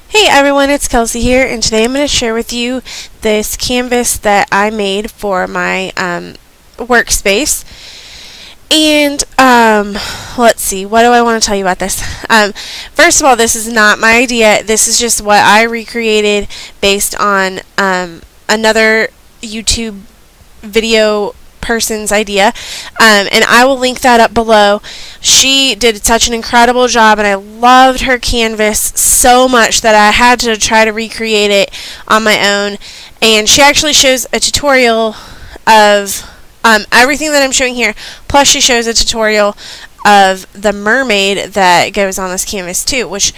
Hey everyone, it's Kelsey here, and today I'm going to share with you this canvas that I made for my workspace. And let's see, what do I want to tell you about this? First of all, this is not my idea. This is just what I recreated based on another YouTube video person's idea, and I will link that up below. She did such an incredible job, and I loved her canvas so much that I had to try to recreate it on my own. And she actually shows a tutorial of everything that I'm showing here, plus she shows a tutorial of the mermaid that goes on this canvas too, which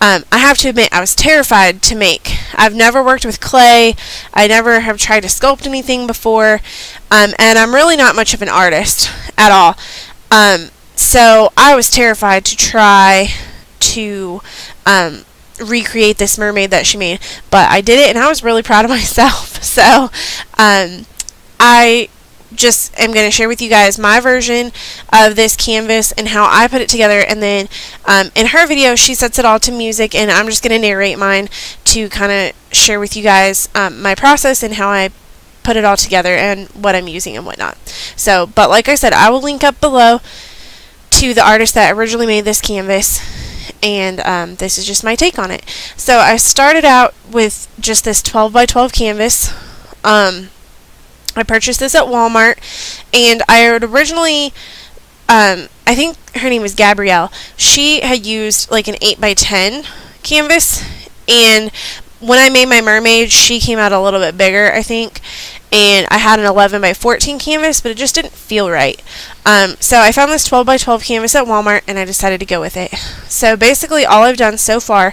I have to admit I was terrified to make. I've never worked with clay. I never have tried to sculpt anything before, and I'm really not much of an artist at all. So I was terrified to try to recreate this mermaid that she made, but I did it, and I was really proud of myself. So I just am going to share with you guys my version of this canvas and how I put it together, and then in her video she sets it all to music, and I'm just going to narrate mine to kind of share with you guys my process and how I put it all together and what I'm using and whatnot. So, but like I said, I will link up below to the artist that originally made this canvas, and this is just my take on it. So I started out with just this 12 by 12 canvas. I purchased this at Walmart, and I had originally, I think her name was Gabrielle. She had used like an 8 by 10 canvas, and when I made my mermaid, she came out a little bit bigger, I think, and I had an 11 by 14 canvas, but it just didn't feel right. So I found this 12 by 12 canvas at Walmart, and I decided to go with it. So basically all I've done so far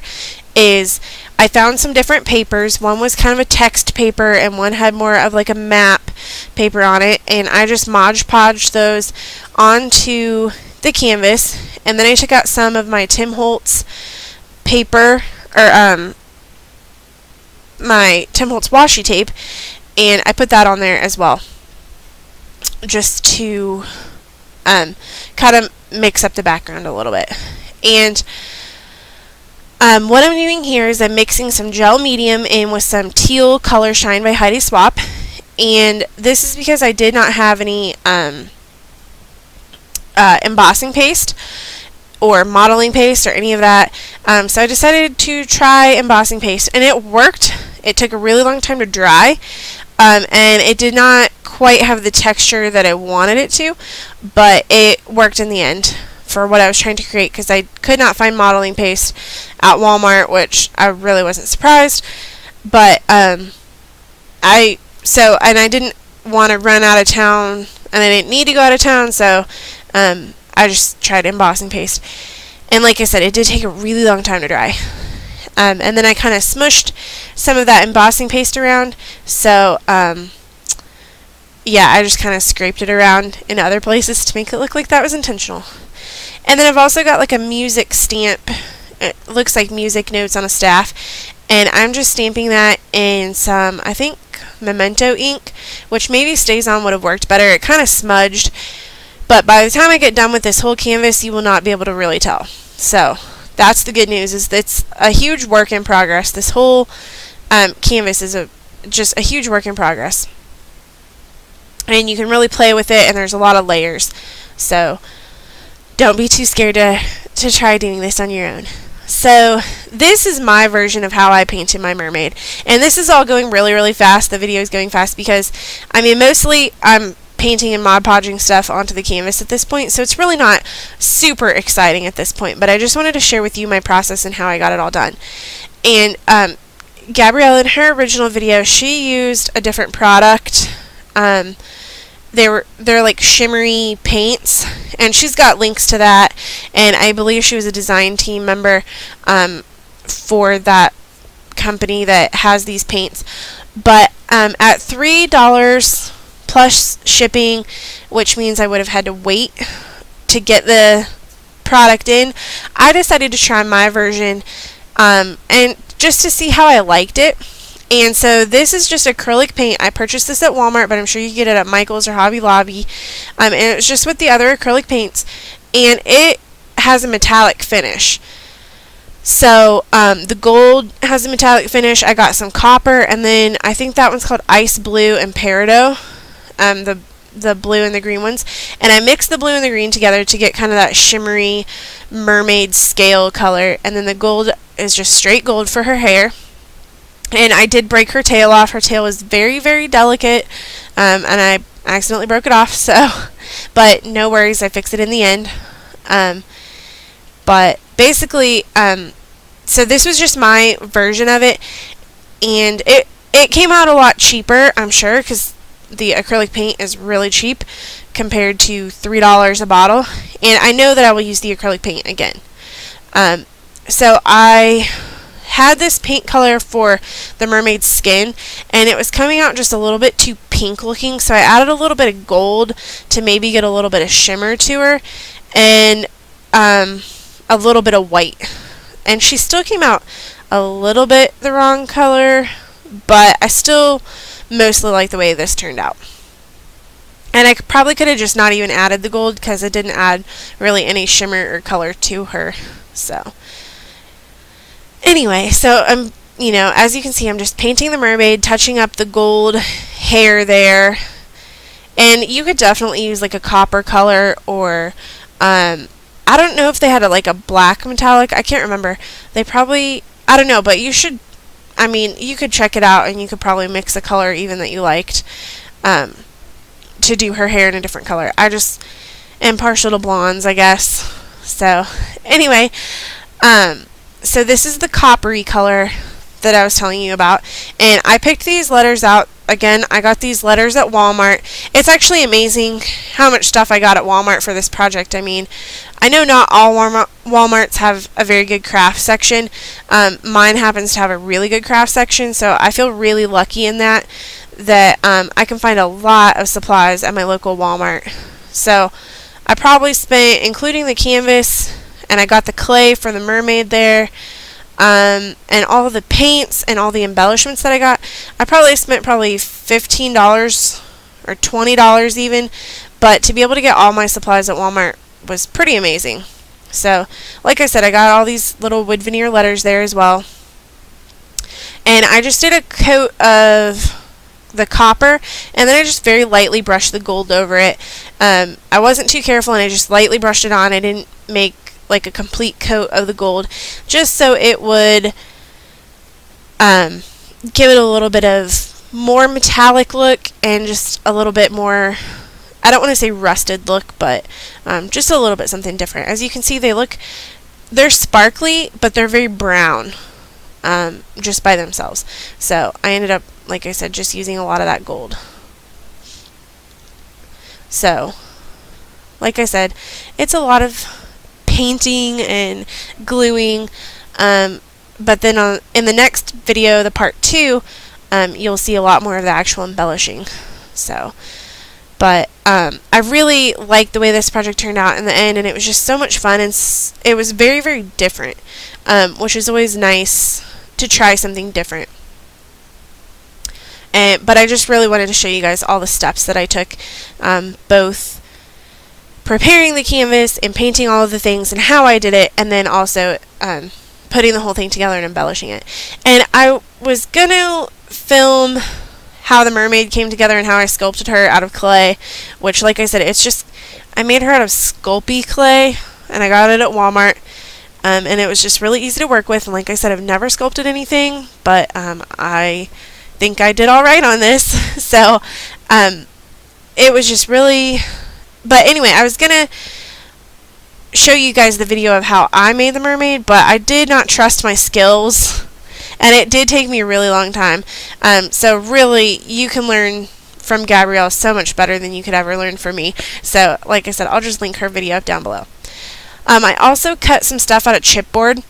is I found some different papers. One was kind of a text paper, and one had more of like a map paper on it, and I just Mod Podged those onto the canvas, and then I took out some of my Tim Holtz paper, or my Tim Holtz washi tape, and I put that on there as well, just to kind of mix up the background a little bit. And what I'm doing here is I'm mixing some gel medium in with some teal color shine by Heidi Swapp, and this is because I did not have any embossing paste or modeling paste or any of that, so I decided to try embossing paste, and it worked. It took a really long time to dry, and it did not quite have the texture that I wanted it to, but it worked in the end for what I was trying to create, because I could not find modeling paste at Walmart, which I really wasn't surprised. But I didn't want to run out of town, and I didn't need to go out of town, so I just tried embossing paste. And like I said, it did take a really long time to dry. And then I kind of smushed some of that embossing paste around, so yeah, I just kind of scraped it around in other places to make it look like that was intentional. And then I've also got like a music stamp. It looks like music notes on a staff, and I'm just stamping that in some, I think, Memento ink, which maybe Staz-On would have worked better. It kind of smudged, but by the time I get done with this whole canvas, you will not be able to really tell. So that's the good news, is it's a huge work in progress. This whole canvas is just a huge work in progress, and you can really play with it, and there's a lot of layers. So don't be too scared to try doing this on your own. So this is my version of how I painted my mermaid, and this is all going really, really fast. The video is going fast because, I mean, mostly I'm painting and Mod Podging stuff onto the canvas at this point, so it's really not super exciting at this point, but I just wanted to share with you my process and how I got it all done. And Gabrielle, in her original video, she used a different product. They're like shimmery paints, and she's got links to that, and I believe she was a design team member for that company that has these paints. But at $3 plus shipping, which means I would have had to wait to get the product in, I decided to try my version, and just to see how I liked it. And so this is just acrylic paint. I purchased this at Walmart, but I'm sure you can get it at Michael's or Hobby Lobby. And it's just with the other acrylic paints, and it has a metallic finish. So the gold has a metallic finish. I got some copper, and then I think that one's called Ice Blue and Peridot, the blue and the green ones. And I mixed the blue and the green together to get kind of that shimmery mermaid scale color. And then the gold is just straight gold for her hair. And I did break her tail off. Her tail was very, very delicate, and I accidentally broke it off. So, but no worries, I fixed it in the end. But basically, so this was just my version of it, and it came out a lot cheaper, I'm sure, because the acrylic paint is really cheap compared to $3 a bottle, and I know that I will use the acrylic paint again. So I had this paint color for the mermaid's skin, and it was coming out just a little bit too pink looking, so I added a little bit of gold to maybe get a little bit of shimmer to her, and a little bit of white. And she still came out a little bit the wrong color, but I still mostly like the way this turned out. And I probably could have just not even added the gold, because it didn't add really any shimmer or color to her. So anyway, so as you can see, I'm just painting the mermaid, touching up the gold hair there. And you could definitely use like a copper color, or I don't know if they had a black metallic. I can't remember. They probably, I don't know, but you could check it out, and you could probably mix a color even that you liked to do her hair in a different color. I just am partial to blondes, I guess. So anyway, so this is the coppery color that I was telling you about, and I picked these letters out. Again, I got these letters at Walmart. It's actually amazing how much stuff I got at Walmart for this project. I mean, I know not all Walmarts have a very good craft section. Mine happens to have a really good craft section, so I feel really lucky in that I can find a lot of supplies at my local Walmart. So I probably spent, including the canvas, and I got the clay for the mermaid there, and all of the paints and all the embellishments that I got, I probably spent $15 or $20 even, but to be able to get all my supplies at Walmart was pretty amazing. So, like I said, I got all these little wood veneer letters there as well, and I just did a coat of the copper, and then I just very lightly brushed the gold over it. I wasn't too careful, and I just lightly brushed it on. I didn't make like a complete coat of the gold, just so it would give it a little bit of more metallic look, and just a little bit more, I don't want to say rusted look, but just a little bit something different. As you can see, they're sparkly, but they're very brown just by themselves. So I ended up, like I said, just using a lot of that gold. So, like I said, it's a lot of painting and gluing, but then in the next video, the part 2, you'll see a lot more of the actual embellishing. So, but I really liked the way this project turned out in the end, and it was just so much fun, and it was very, very different, which is always nice to try something different. But I just really wanted to show you guys all the steps that I took, both preparing the canvas and painting all of the things and how I did it, and then also putting the whole thing together and embellishing it. And I was going to film how the mermaid came together and how I sculpted her out of clay, which, like I said, I made her out of Sculpey clay, and I got it at Walmart, and it was just really easy to work with. And like I said, I've never sculpted anything, but I think I did all right on this. So it was just really, but anyway, I was gonna show you guys the video of how I made the mermaid, but I did not trust my skills, and it did take me a really long time. So really, you can learn from Gabrielle so much better than you could ever learn from me. So like I said, I'll just link her video up down below. I also cut some stuff out of chipboard.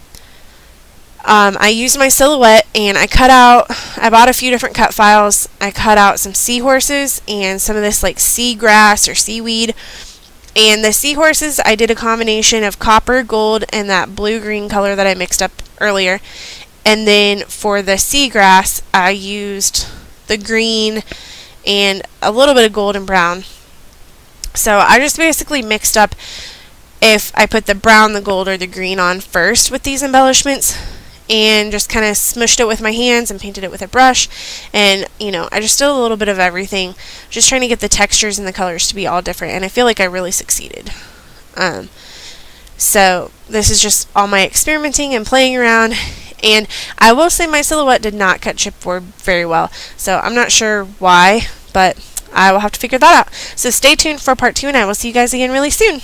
I used my silhouette, and I bought a few different cut files. I cut out some seahorses and some of this like seagrass or seaweed. And the seahorses, I did a combination of copper, gold, and that blue-green color that I mixed up earlier. And then for the seagrass, I used the green and a little bit of gold and brown. So I just basically mixed up if I put the brown, the gold, or the green on first with these embellishments, and just kind of smushed it with my hands and painted it with a brush. And I just did a little bit of everything, just trying to get the textures and the colors to be all different, and I feel like I really succeeded. So this is just all my experimenting and playing around, and I will say my silhouette did not cut chipboard very well, so I'm not sure why, but I will have to figure that out. So stay tuned for part 2, and I will see you guys again really soon.